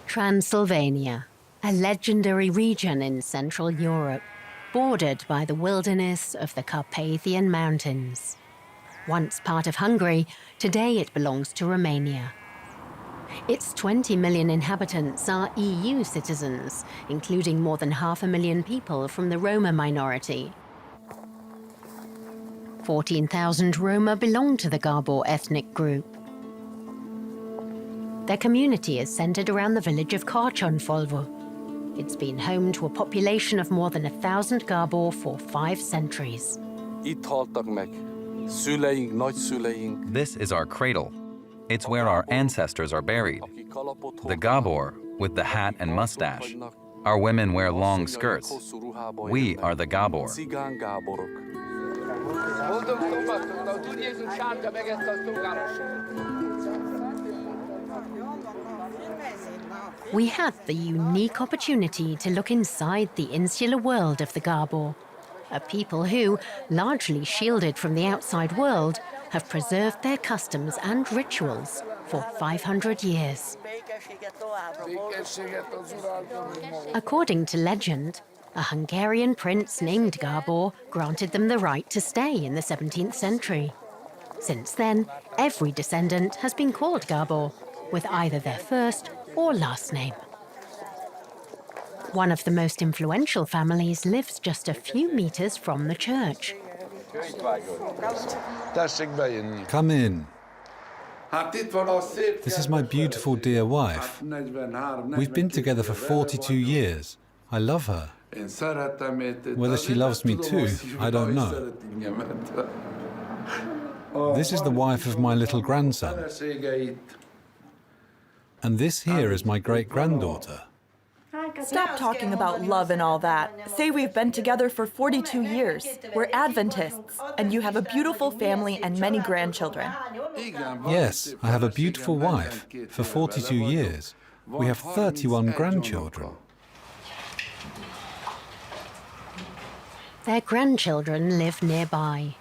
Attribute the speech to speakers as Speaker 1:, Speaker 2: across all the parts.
Speaker 1: Transylvania, a legendary region in Central Europe, bordered by the wilderness of the Carpathian Mountains. Once part of Hungary, today it belongs to Romania. Its 20 million inhabitants are EU citizens, including more than 500,000 people from the Roma minority. 14,000 Roma belong to the Gabor ethnic group. Their community is centered around the village of Kárcsonyfalva. It's been home to a population of more than 1,000 Gabor for 5 centuries.
Speaker 2: This is our cradle. It's where our ancestors are buried. The Gabor, with the hat and mustache. Our women wear long skirts. We are the Gabor.
Speaker 1: We had the unique opportunity to look inside the insular world of the Gabor, a people who, largely shielded from the outside world, have preserved their customs and rituals for 500 years. According to legend, a Hungarian prince named Gabor granted them the right to stay in the 17th century. Since then, every descendant has been called Gabor, with either their first or last name. One of the most influential families lives just a few meters from the church.
Speaker 3: Come in. This is my beautiful dear wife. We've been together for 42 years. I love her. Whether she loves me too, I don't know. This is the wife of my little grandson. And this here is my great-granddaughter.
Speaker 4: Stop talking about love and all that. Say we've been together for 42 years. We're Adventists, and you have a beautiful family and many grandchildren.
Speaker 3: Yes, I have a beautiful wife for 42 years. We have 31 grandchildren.
Speaker 1: Their grandchildren live nearby.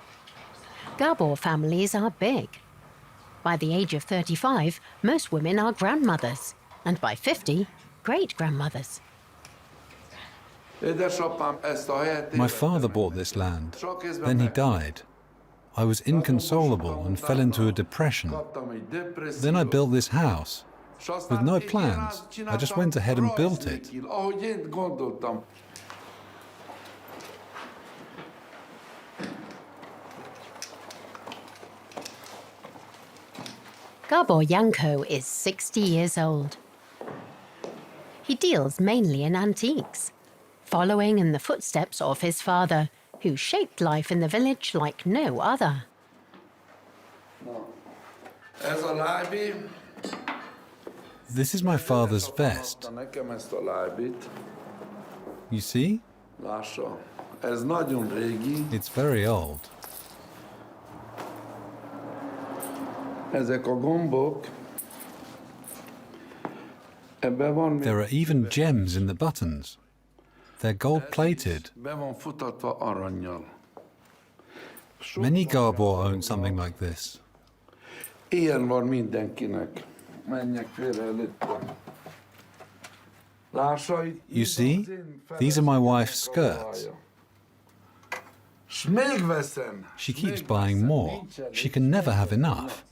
Speaker 1: Gabor families are big. By the age of 35, most women are grandmothers, and by 50, great-grandmothers.
Speaker 3: My father bought this land. Then he died. I was inconsolable and fell into a depression. Then I built this house. With no plans, I just went ahead and built it.
Speaker 1: Gabor Janko is 60 years old. He deals mainly in antiques, following in the footsteps of his father, who shaped life in the village like no other.
Speaker 3: This is my father's vest. You see? It's very old. There are even gems in the buttons. They're gold-plated. Many Gabor own something like this. You see? These are my wife's skirts. She keeps buying more. She can never have enough.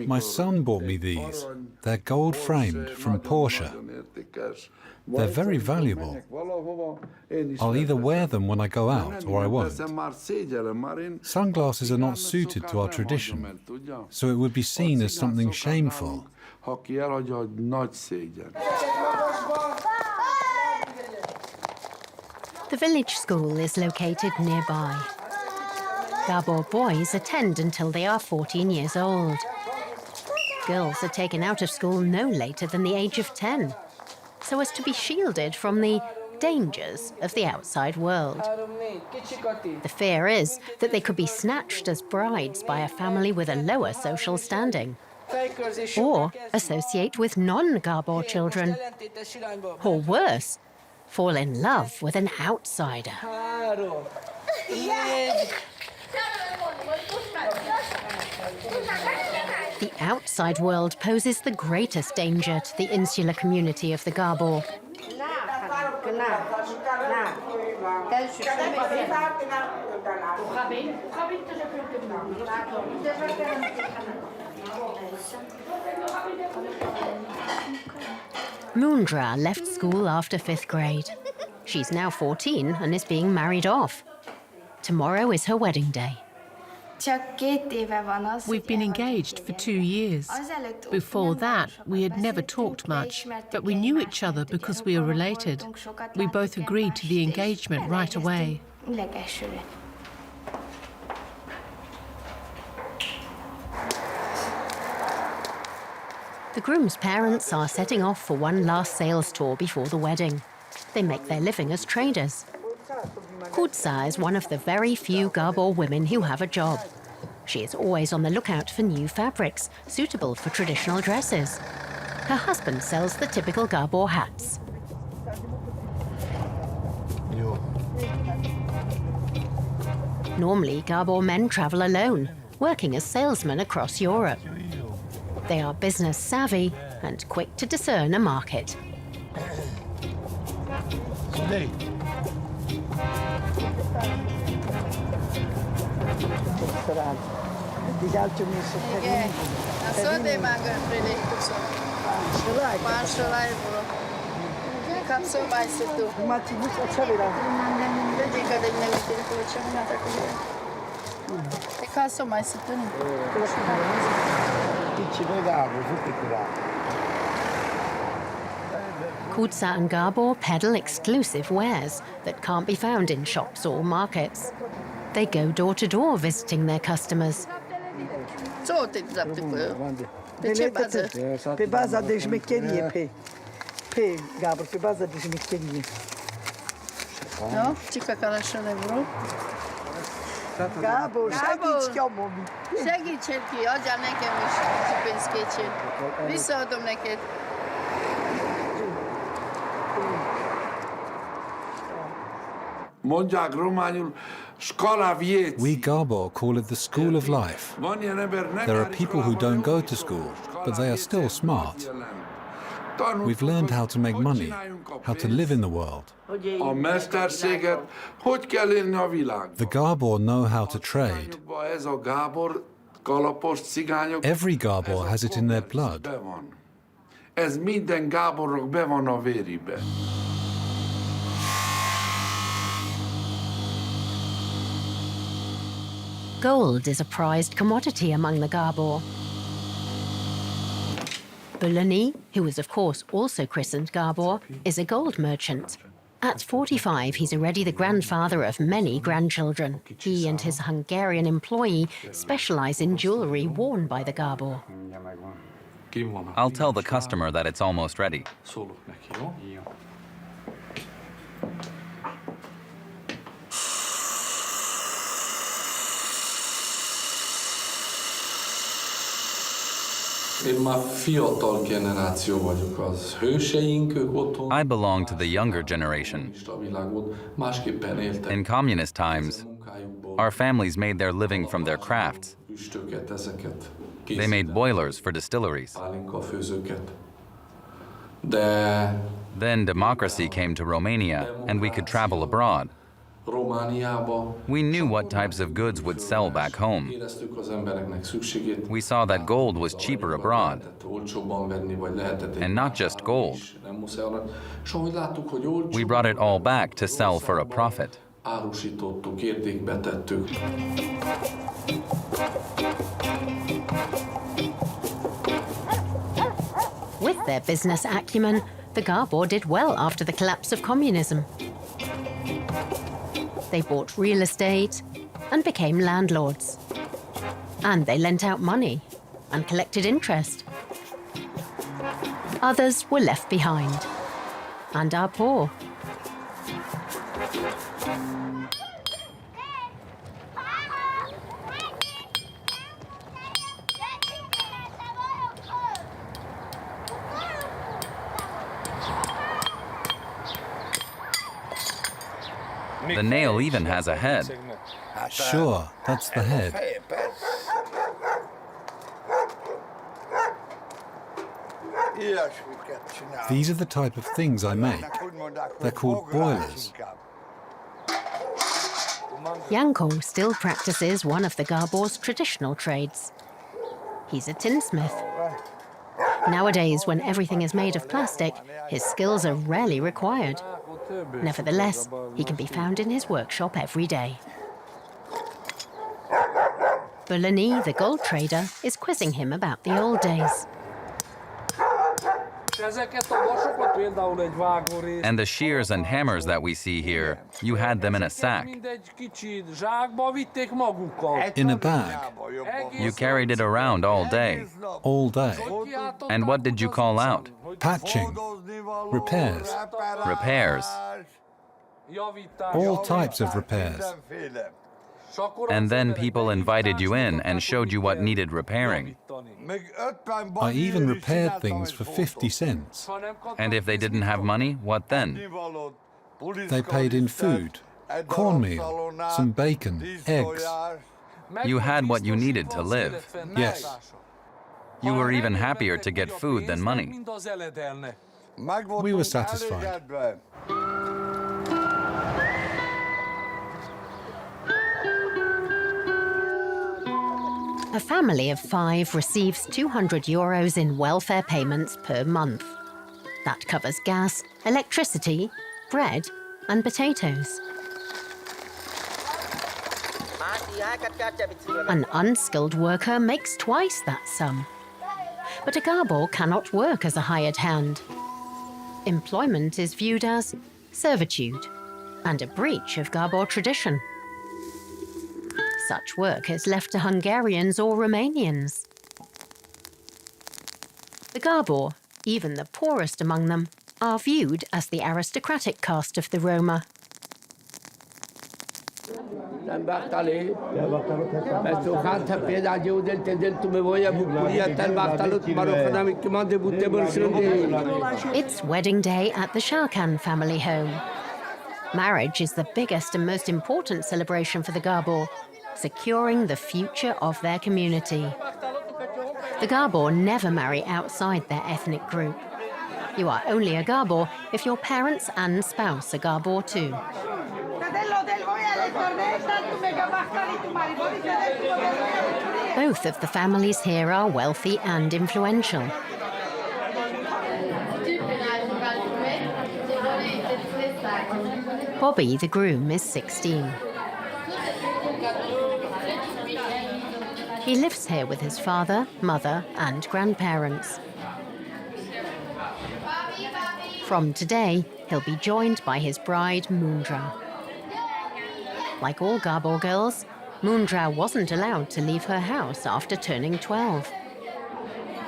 Speaker 3: My son bought me these. They're gold-framed from Porsche. They're very valuable. I'll either wear them when I go out or I won't. Sunglasses are not suited to our tradition, so it would be seen as something shameful.
Speaker 1: The village school is located nearby. Gabor boys attend until they are 14 years old. Girls are taken out of school no later than the age of 10, so as to be shielded from the dangers of the outside world. The fear is that they could be snatched as brides by a family with a lower social standing, or associate with non-Gabor children, or worse, fall in love with an outsider. The outside world poses the greatest danger to the insular community of the Gabor. Mundra left school after 5th grade. She's now 14 and is being married off. Tomorrow is her wedding day.
Speaker 5: We've been engaged for 2 years. Before that, we had never talked much, but we knew each other because we were related. We both agreed to the engagement right away.
Speaker 1: The groom's parents are setting off for one last sales tour before the wedding. They make their living as traders. Kudsa is one of the very few Gabor women who have a job. She is always on the lookout for new fabrics suitable for traditional dresses. Her husband sells the typical Gabor hats. Normally, Gabor men travel alone, working as salesmen across Europe. They are business savvy and quick to discern a market. Kudsa and Gabor peddle exclusive wares that can't be found in shops or markets. They go door to door visiting their customers.
Speaker 6: Gabor, segíts nyomom! Segítsél ki, adjál nekem is pénzkétség. Visszaadom neked.
Speaker 3: We Gabor call it the school of life. There are people who don't go to school, but they are still smart. We've learned how to make money, how to live in the world. The Gabor know how to trade. Every Gabor has it in their blood.
Speaker 1: Gold is a prized commodity among the Gabor. Bulani, who is of course also christened Gabor, is a gold merchant. At 45, he's already the grandfather of many grandchildren. He and his Hungarian employee specialize in jewelry worn by the Gabor.
Speaker 2: I'll tell the customer that it's almost ready. I belong to the younger generation. In communist times, our families made their living from their crafts. They made boilers for distilleries. Then democracy came to Romania and we could travel abroad. We knew what types of goods would sell back home. We saw that gold was cheaper abroad. And not just gold. We brought it all back to sell for a profit.
Speaker 1: With their business acumen, the Gabor did well after the collapse of communism. They bought real estate and became landlords. And they lent out money and collected interest. Others were left behind and are poor.
Speaker 2: The nail even has a head.
Speaker 3: Sure, that's the head. These are the type of things I make. They're called boilers.
Speaker 1: Janko still practices one of the Gabor's traditional trades. He's a tinsmith. Nowadays, when everything is made of plastic, his skills are rarely required. Nevertheless, he can be found in his workshop every day. Bulani, the gold trader, is quizzing him about the old days.
Speaker 2: And the shears and hammers that we see here, you had them in a sack.
Speaker 3: In a bag.
Speaker 2: You carried it around all day.
Speaker 3: All day.
Speaker 2: And what did you call out?
Speaker 3: Patching. Repairs.
Speaker 2: Repairs.
Speaker 3: All types of repairs.
Speaker 2: And then people invited you in and showed you what needed repairing.
Speaker 3: I even repaired things for 50 cents.
Speaker 2: And if they didn't have money, what then?
Speaker 3: They paid in food, cornmeal, some bacon, eggs.
Speaker 2: You had what you needed to live.
Speaker 3: Yes.
Speaker 2: You were even happier to get food than money.
Speaker 3: We were satisfied.
Speaker 1: A family of 5 receives €200 in welfare payments per month. That covers gas, electricity, bread, and potatoes. An unskilled worker makes twice that sum. But a Gabor cannot work as a hired hand. Employment is viewed as servitude and a breach of Gabor tradition. Such work is left to Hungarians or Romanians. The Gabor, even the poorest among them, are viewed as the aristocratic caste of the Roma. It's wedding day at the Sharkan family home. Marriage is the biggest and most important celebration for the Gabor, securing the future of their community. The Gabor never marry outside their ethnic group. You are only a Gabor if your parents and spouse are Gabor too. Both of the families here are wealthy and influential. Bobby, the groom, is 16. He lives here with his father, mother, and grandparents. From today, he'll be joined by his bride, Mundra. Like all Gabor girls, Mundra wasn't allowed to leave her house after turning 12.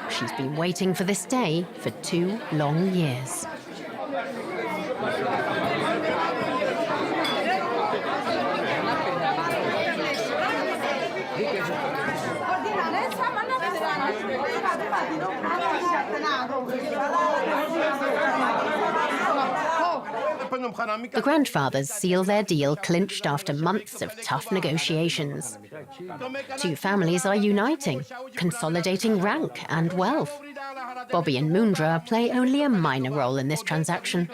Speaker 1: She's been waiting for this day for 2 long years. The grandfathers seal their deal clinched after months of tough negotiations. 2 families are uniting, consolidating rank and wealth. Bobby and Mundra play only a minor role in this transaction.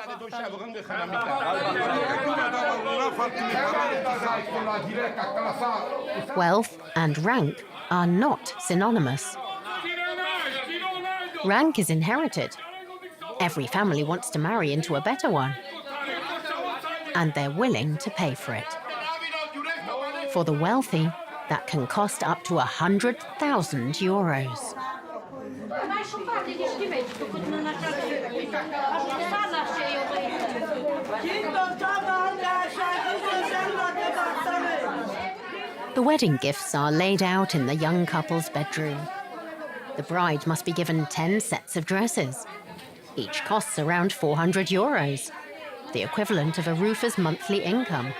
Speaker 1: Wealth and rank are not synonymous. Rank is inherited. Every family wants to marry into a better one. And they're willing to pay for it. For the wealthy, that can cost up to €100,000. The wedding gifts are laid out in the young couple's bedroom. The bride must be given 10 sets of dresses. Each costs around €400. the equivalent of a roofer's monthly income.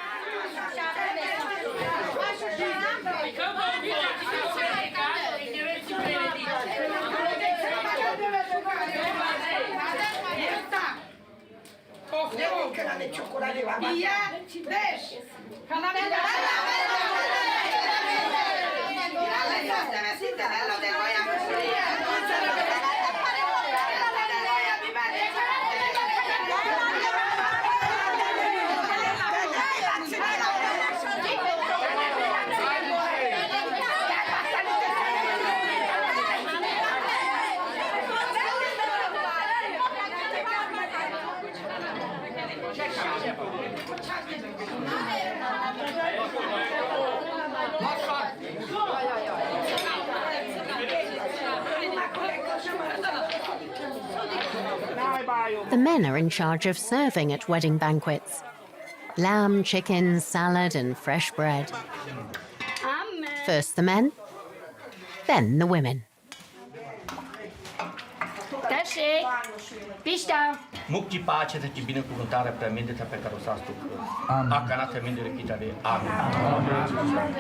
Speaker 1: The men are in charge of serving at wedding banquets. Lamb, chicken, salad and fresh bread. First the men, then the women.
Speaker 7: Mukti pace să te binecuvântare preaminte pe care o să astuc. Acanate mindere kitare. Amen.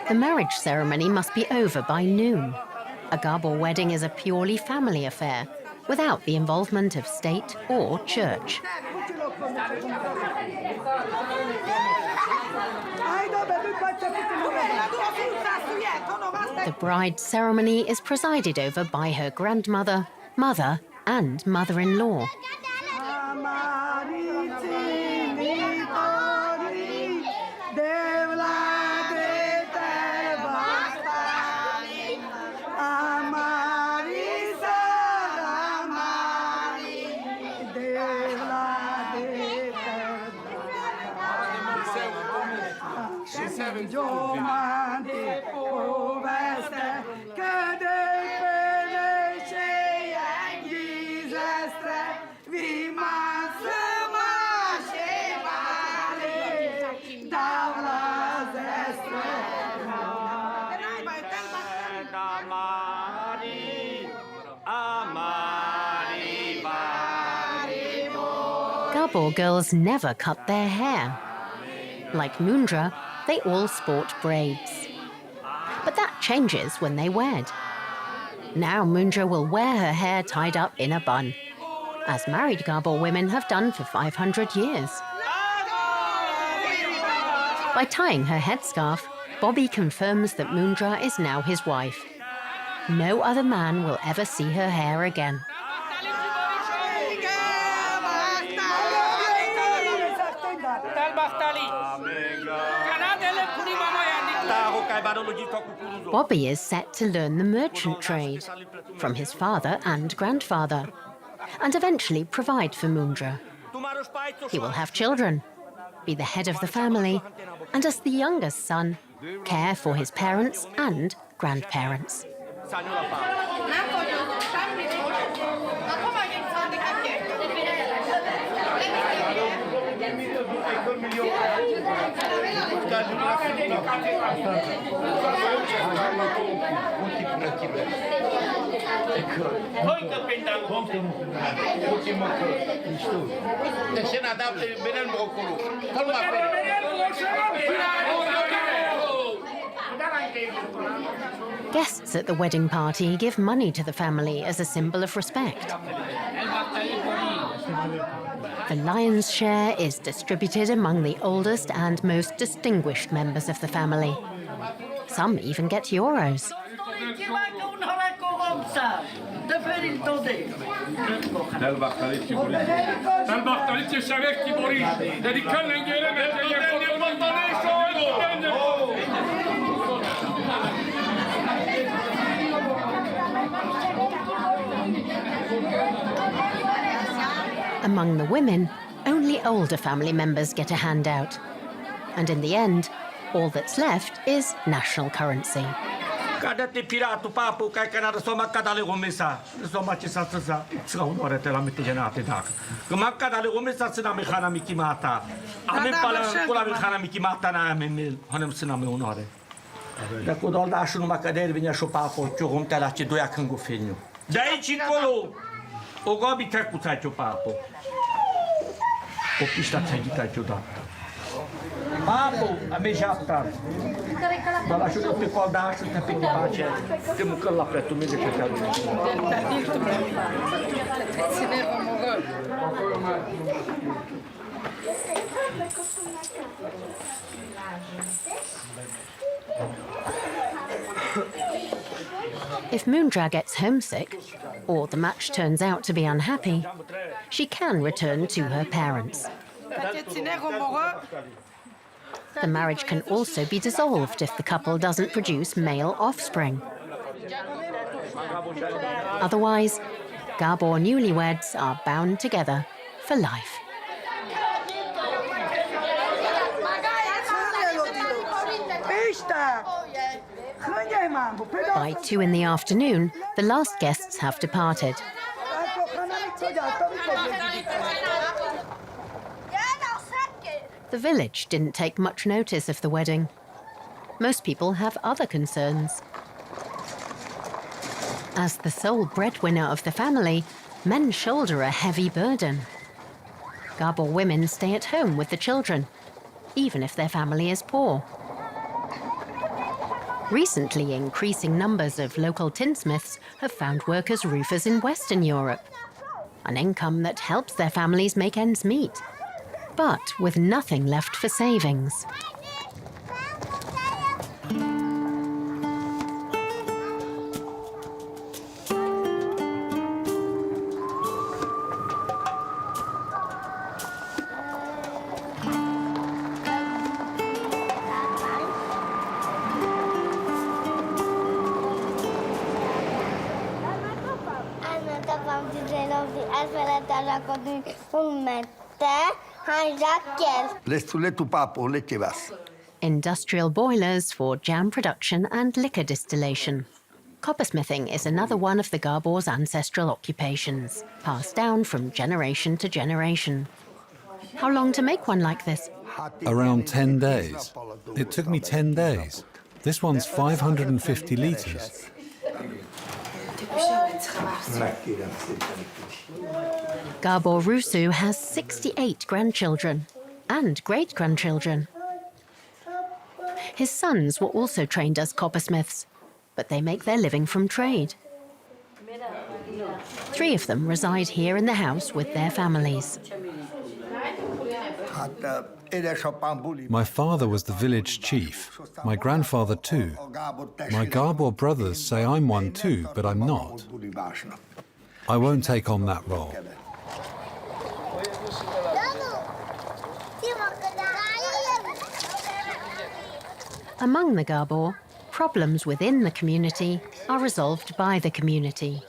Speaker 1: The marriage ceremony must be over by noon. A Gabor wedding is a purely family affair, without the involvement of state or church. The bride's ceremony is presided over by her grandmother, mother, and mother-in-law. Gabor girls never cut their hair. Like Mundra, they all sport braids. But that changes when they wed. Now Mundra will wear her hair tied up in a bun, as married Gabor women have done for 500 years. By tying her headscarf, Bobby confirms that Mundra is now his wife. No other man will ever see her hair again. Bobby is set to learn the merchant trade from his father and grandfather, and eventually provide for Mundra. He will have children, be the head of the family, and as the youngest son, care for his parents and grandparents. Guests at the wedding party give money to the family as a symbol of respect. The lion's share is distributed among the oldest and most distinguished members of the family. Some even get euros. Among the women, only older family members get a handout. And in the end, All that's left is national currency.
Speaker 7: Cadete pirato papo kai kana soma kadale gomesa soma chisa tsa tsga unore te la mette genate dak ma kadale gomesa tsna me khana mikimata ame pala kula me khana mikimata na me hanem sna me unore da kodol da shunu makader vinya sho papo chogum tela ci doia kango fenyo dai cicolo o gobi te kuta cho papo o pista tagita cho da papo a me japta Dalla sciuga per qual te per pace che mu kalla preto mi dice che
Speaker 1: If Moondra gets homesick, or the match turns out to be unhappy, she can return to her parents. The marriage can also be dissolved if the couple doesn't produce male offspring. Otherwise, Gabor newlyweds are bound together for life. By 2 in the afternoon, the last guests have departed. The village didn't take much notice of the wedding. Most people have other concerns. As the sole breadwinner of the family, men shoulder a heavy burden. Gabor women stay at home with the children, even if their family is poor. Recently, increasing numbers of local tinsmiths have found work as roofers in Western Europe, an income that helps their families make ends meet, but with nothing left for savings. Industrial boilers for jam production and liquor distillation. Coppersmithing is another one of the Gabor's ancestral occupations, passed down from generation to generation. How long to make one like this?
Speaker 3: Around 10 days. It took me 10 days. This one's 550 litres.
Speaker 1: Gabor Rusu has 68 grandchildren and great-grandchildren. His sons were also trained as coppersmiths, but they make their living from trade. 3 of them reside here in the house with their families.
Speaker 3: My father was the village chief, my grandfather too. My Gabor brothers say I'm one too, but I'm not. I won't take on that role.
Speaker 1: Among the Gabor, problems within the community are resolved by the community.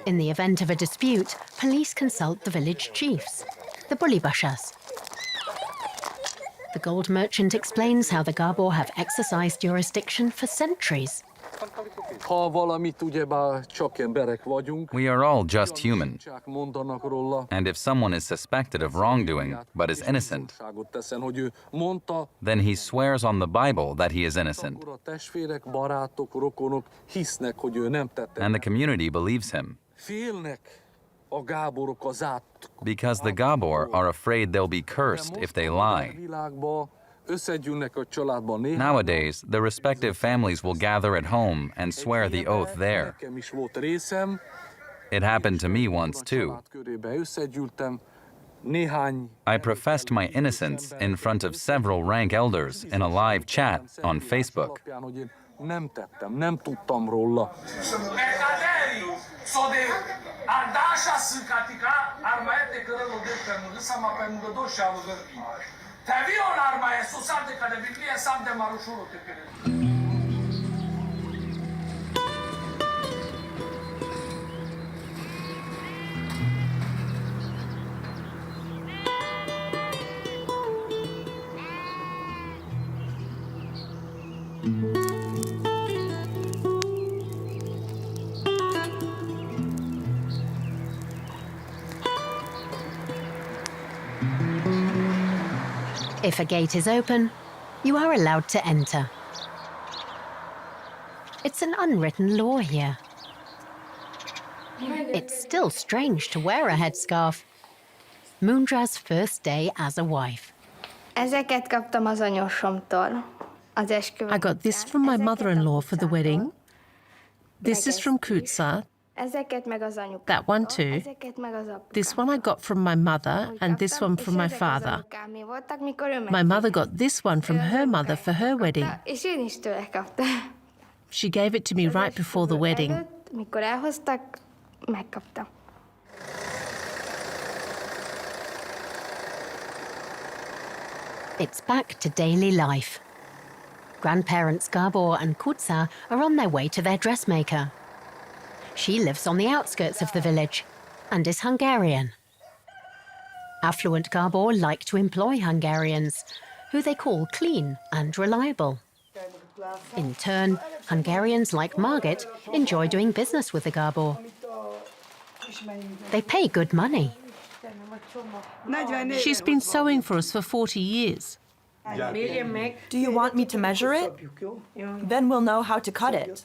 Speaker 1: In the event of a dispute, police consult the village chiefs, the Bulibashas. The gold merchant explains how the Gabor have exercised jurisdiction for centuries.
Speaker 2: We are all just human. And if someone is suspected of wrongdoing but is innocent, then he swears on the Bible that he is innocent. And the community believes him. Because the Gabor are afraid they'll be cursed if they lie. Nowadays, the respective families will gather at home and swear the oath there. It happened to me once too. I professed my innocence in front of several rank elders in a live chat on Facebook.
Speaker 1: If a gate is open, you are allowed to enter. It's an unwritten law here. It's still strange to wear a headscarf. Mundra's first day as a wife.
Speaker 8: Ezeket kaptam az anyósomtól. Az esküvőn.
Speaker 5: I got this from my mother-in-law for the wedding. This is from Kutsa.
Speaker 8: Ezeket meg az anyukámtól.
Speaker 5: That one too.
Speaker 8: Ezeket meg az apukám.
Speaker 5: This one I got from my mother, and this one from my father. My mother got this one from her mother for her wedding.
Speaker 8: És én is tőle kaptam.
Speaker 5: She gave it to me right before the wedding.
Speaker 8: Mikor elhoztak, megkaptam.
Speaker 1: It's back to daily life. Grandparents Gabor and Kutsa are on their way to their dressmaker. She lives on the outskirts of the village and is Hungarian. Affluent Gabor like to employ Hungarians, who they call clean and reliable. In turn, Hungarians like Margit enjoy doing business with the Gabor. They pay good money.
Speaker 5: She's been sewing for us for 40 years.
Speaker 4: Do you want me to measure it? Then we'll know how to cut it.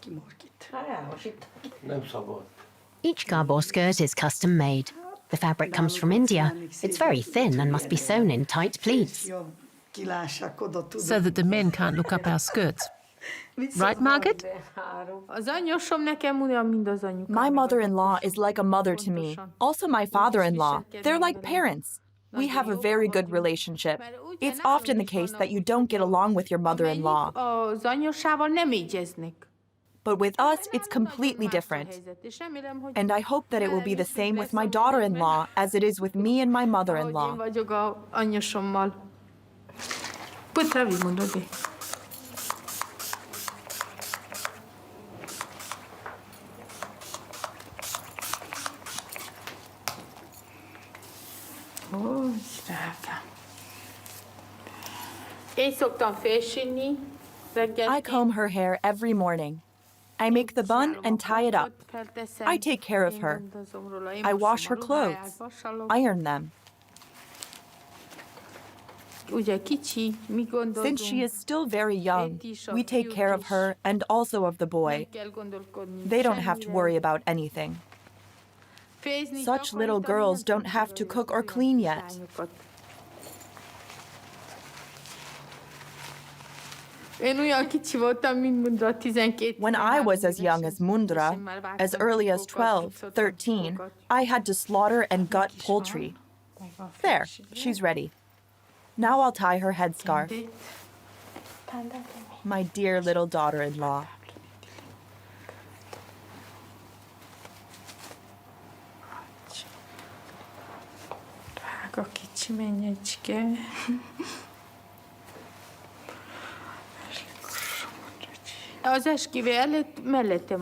Speaker 1: Each Gabor skirt is custom made. The fabric comes from India. It's very thin and must be sewn in tight pleats.
Speaker 5: So that the men can't look up our skirts. Right, Margaret?
Speaker 4: My mother-in-law is like a mother to me. Also my father-in-law. They're like parents. We have a very good relationship. It's often the case that you don't get along with your mother-in-law. But with us, it's completely different. And I hope that it will be the same with my daughter-in-law as it is with me and my mother-in-law. I comb her hair every morning. I make the bun and tie it up. I take care of her. I wash her clothes, iron them. Since she is still very young, we take care of her and also of the boy. They don't have to worry about anything. Such little girls don't have to cook or clean yet. When I was as young as Mundra, as early as 12, 13, I had to slaughter and gut poultry. There, she's ready. Now I'll tie her headscarf. My dear little daughter-in-law.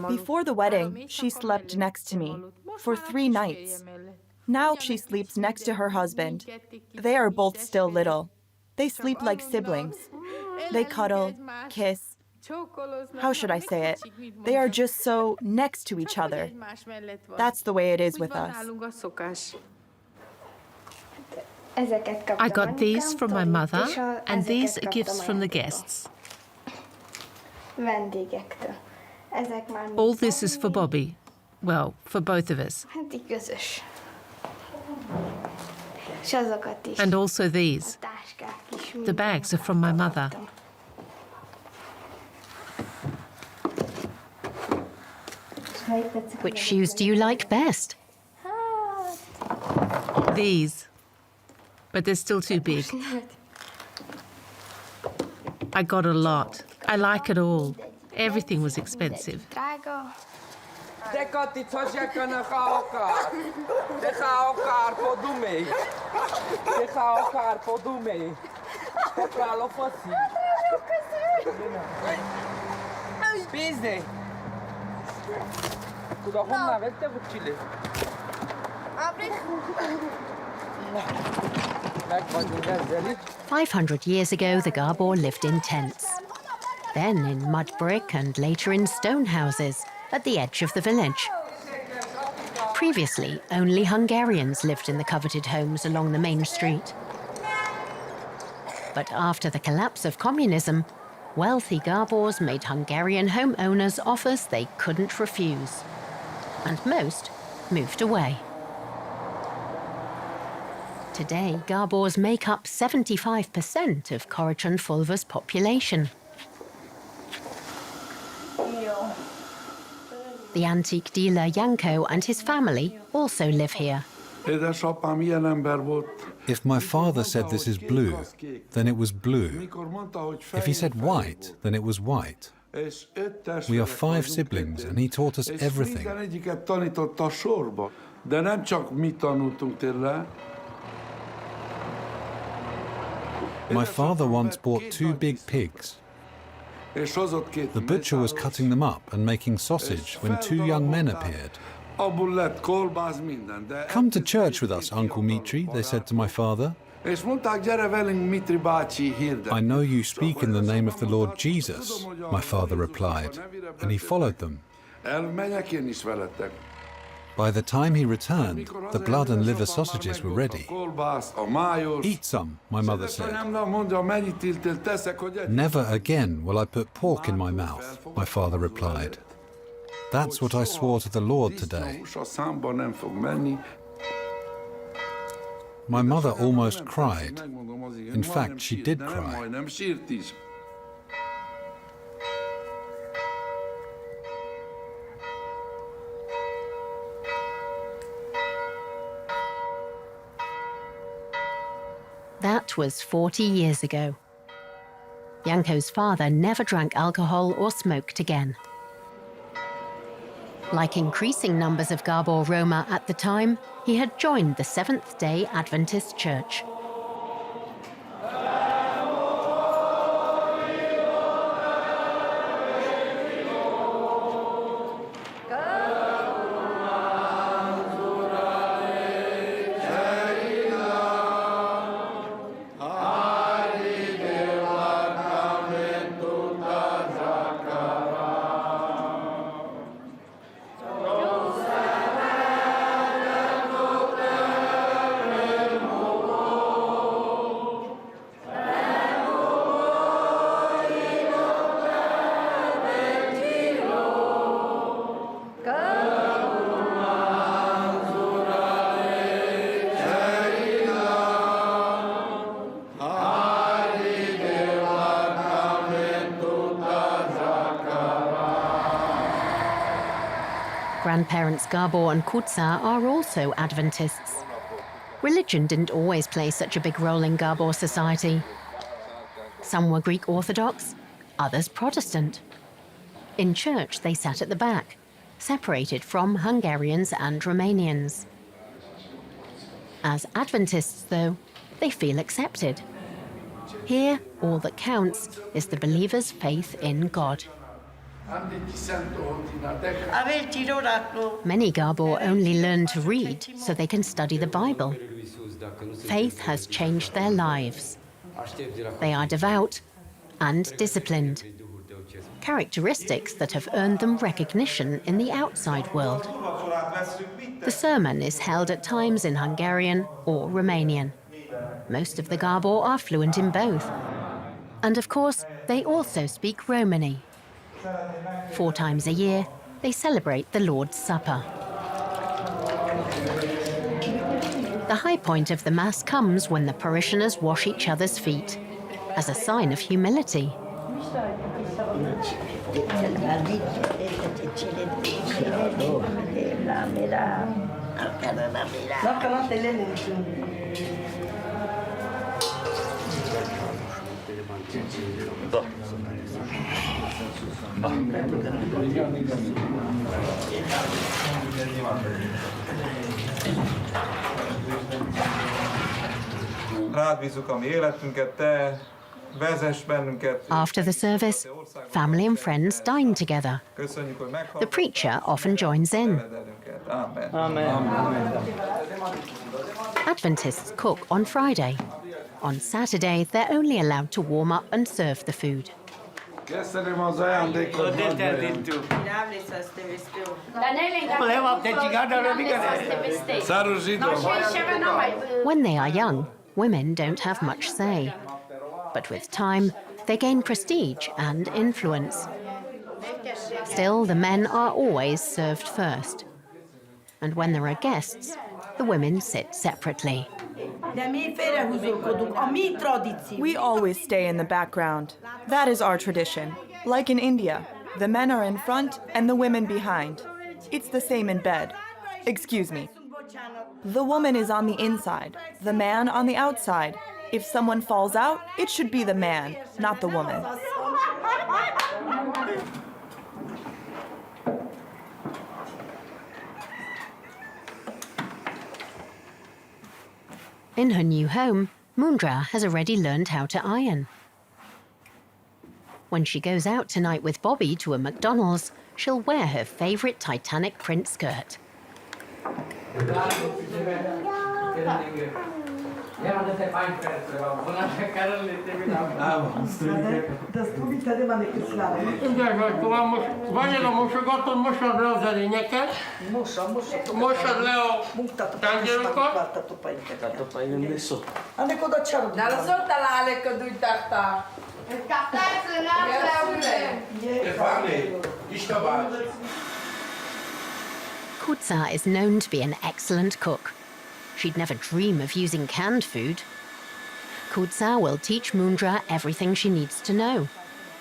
Speaker 4: Before the wedding, she slept next to me for 3 nights. Now she sleeps next to her husband. They are both still little. They sleep like siblings. They cuddle, kiss. How should I say it? They are just so next to each other. That's the way it is with us.
Speaker 5: I got these from my mother, and these are gifts from the guests. All this is for Bobby. Well, for both of us. And also these. The bags are from my mother.
Speaker 1: Which shoes do you like best?
Speaker 5: These. But they're still too big. I got a lot. I like it all. Everything was expensive.
Speaker 1: "500 years ago, the Gabor lived in tents. then in mud brick and later in stone houses at the edge of the village. Previously, only Hungarians lived in the coveted homes along the main street. But after the collapse of communism, wealthy Gabors made Hungarian homeowners offers they couldn't refuse. And most moved away. Today, Gabors make up 75% of Korocsony-Fulva's population. The antique dealer Janko and his family also live here.
Speaker 3: If my father said this is blue, then it was blue. If he said white, then it was white. We are 5 siblings, and he taught us everything. My father once bought 2 big pigs. The butcher was cutting them up and making sausage when 2 young men appeared. Come to church with us, Uncle Mitri, they said to my father. I know you speak in the name of the Lord Jesus, my father replied, and he followed them. By the time he returned, the blood and liver sausages were ready. Eat some, my mother said. Never again will I put pork in my mouth, my father replied. That's what I swore to the Lord today. My mother almost cried. In fact, she did cry.
Speaker 1: That was 40 years ago. Janko's father never drank alcohol or smoked again. Like increasing numbers of Gabor Roma at the time, he had joined the Seventh-day Adventist Church. Grandparents Gabor and Kutsa are also Adventists. Religion didn't always play such a big role in Gabor society. Some were Greek Orthodox, others Protestant. In church, they sat at the back, separated from Hungarians and Romanians. As Adventists, though, they feel accepted. Here, all that counts is the believer's faith in God. Many Gabor only learn to read so they can study the Bible. Faith has changed their lives. They are devout and disciplined, characteristics that have earned them recognition in the outside world. The sermon is held at times in Hungarian or Romanian. Most of the Gabor are fluent in both. And of course, they also speak Romani. 4 times a year, they celebrate the Lord's Supper. The high point of the Mass comes when the parishioners wash each other's feet, as a sign of humility. After the service, family and friends dine together. The preacher often joins in. Adventists cook on Friday. On Saturday, they're only allowed to warm up and serve the food. When they are young, women don't have much say. But with time, they gain prestige and influence. Still, the men are always served first. And when there are guests, the women sit separately.
Speaker 4: We always stay in the background. That is our tradition. Like in India, the men are in front and the women behind. It's the same in bed. Excuse me. The woman is on the inside, the man on the outside. If someone falls out, it should be the man, not the woman.
Speaker 1: In her new home, Mundra has already learned how to iron. When she goes out tonight with Bobby to a McDonald's, she'll wear her favorite Titanic print skirt. Kutsa is known to be an excellent cook. She'd never dream of using canned food. Kutsa will teach Mundra everything she needs to know,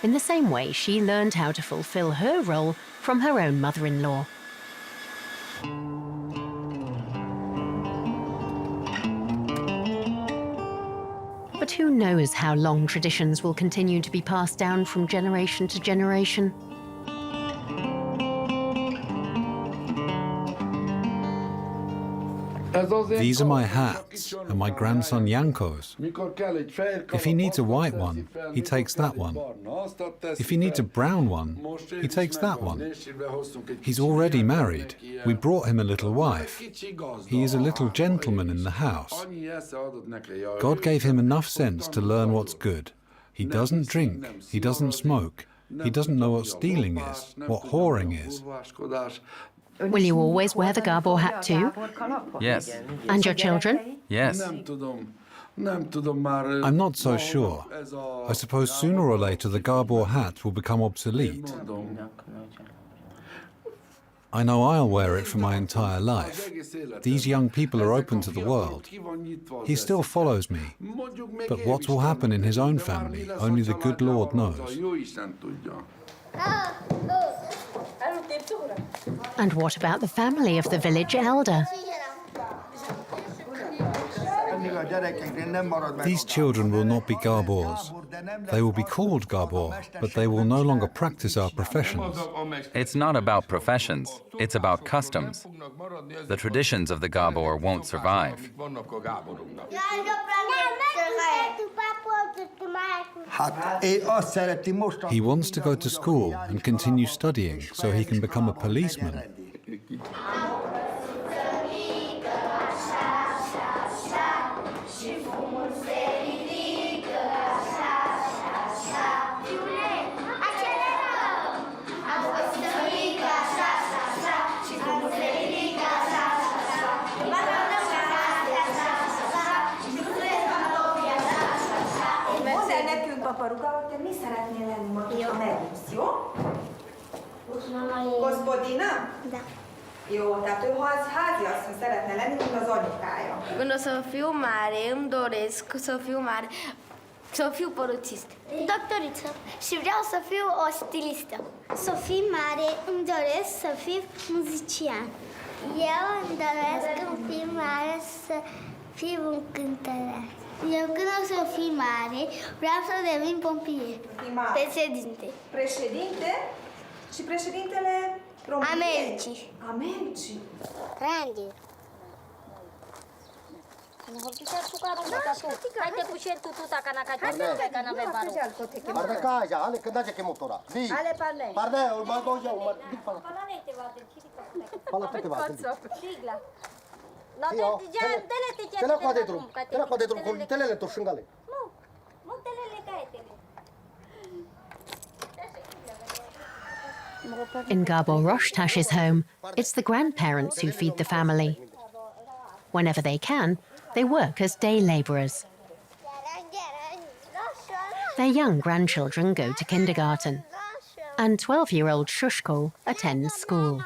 Speaker 1: in the same way she learned how to fulfill her role from her own mother-in-law. But who knows how long traditions will continue to be passed down from generation to generation?
Speaker 3: These are my hats and my grandson Yanko's. If he needs a white one, he takes that one. If he needs a brown one, he takes that one. He's already married. We brought him a little wife. He is a little gentleman in the house. God gave him enough sense to learn what's good. He doesn't drink. He doesn't smoke. He doesn't know what stealing is, what whoring is.
Speaker 1: Will you always wear the Gabor hat too?
Speaker 2: Yes.
Speaker 1: And your children?
Speaker 2: Yes.
Speaker 3: I'm not so sure. I suppose sooner or later the Gabor hat will become obsolete. I know I'll wear it for my entire life. These young people are open to the world. He still follows me. But what will happen in his own family, only the good Lord knows.
Speaker 1: And what about the family of the village elder?
Speaker 3: These children will not be Gabors. They will be called Gabor, but they will no longer practice our professions.
Speaker 2: It's not about professions, it's about customs. The traditions of the Gabor won't survive.
Speaker 3: He wants to go to school and continue studying so he can become a policeman.
Speaker 8: Gospodina? Da. Jó, tehát ő háziasszony szeretne lenni, mint az anyukája. Când o să fiu mare, îmi doresc să fiu mare, să fiu polițist. Doctoriță. Și vreau să fiu o stilistă. Să fiu mare, îmi doresc să fiu muzician. Eu îmi doresc când fiu mare să fiu un cântăreț. Eu când o să fiu mare, vreau să devin pompier. Președinte. Președinte? Și președintele României? Americii. Americii. Grande. Haide cu certul tu ta cana ca na verbaro.
Speaker 9: Parle casa, ale că dace che motora. Di. Ale parle. Parle, ma doja, ma di fala. Fala te va. Sigla. No te già dele te
Speaker 10: Te la qua dentro con telele to shingale.
Speaker 8: Nu telele caetele.
Speaker 1: In Gabor Rochtash's home, it's the grandparents who feed the family. Whenever they can, they work as day labourers. Their young grandchildren go to kindergarten, and 12-year-old Shushko attends school.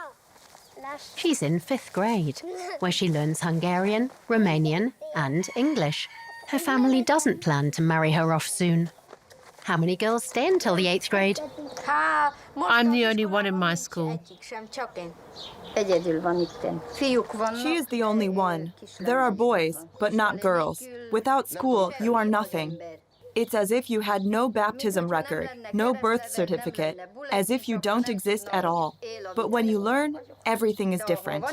Speaker 1: She's in 5th grade, where she learns Hungarian, Romanian, and English. Her family doesn't plan to marry her off soon. How many girls stay until the 8th grade?
Speaker 5: I'm the only one in my school.
Speaker 4: She is the only one. There are boys, but not girls. Without school, you are nothing. It's as if you had no baptism record, no birth certificate, as if you don't exist at all. But when you learn, everything is different.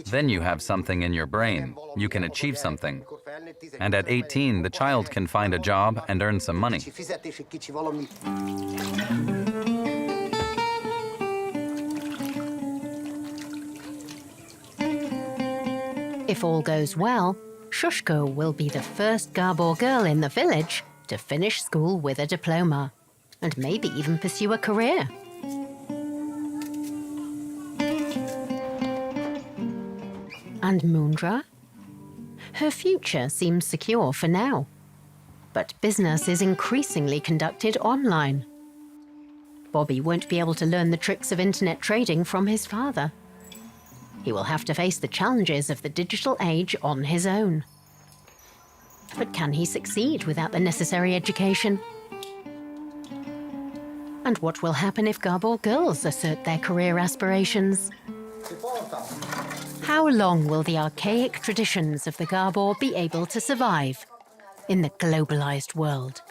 Speaker 2: Then you have something in your brain. You can achieve something. And at 18, the child can find a job and earn some money.
Speaker 1: If all goes well, Shushko will be the first Gabor girl in the village to finish school with a diploma, and maybe even pursue a career. And Mundra? Her future seems secure for now, but business is increasingly conducted online. Bobby won't be able to learn the tricks of internet trading from his father. He will have to face the challenges of the digital age on his own. But can he succeed without the necessary education? And what will happen if Gabor girls assert their career aspirations? How long will the archaic traditions of the Gabor be able to survive in the globalized world?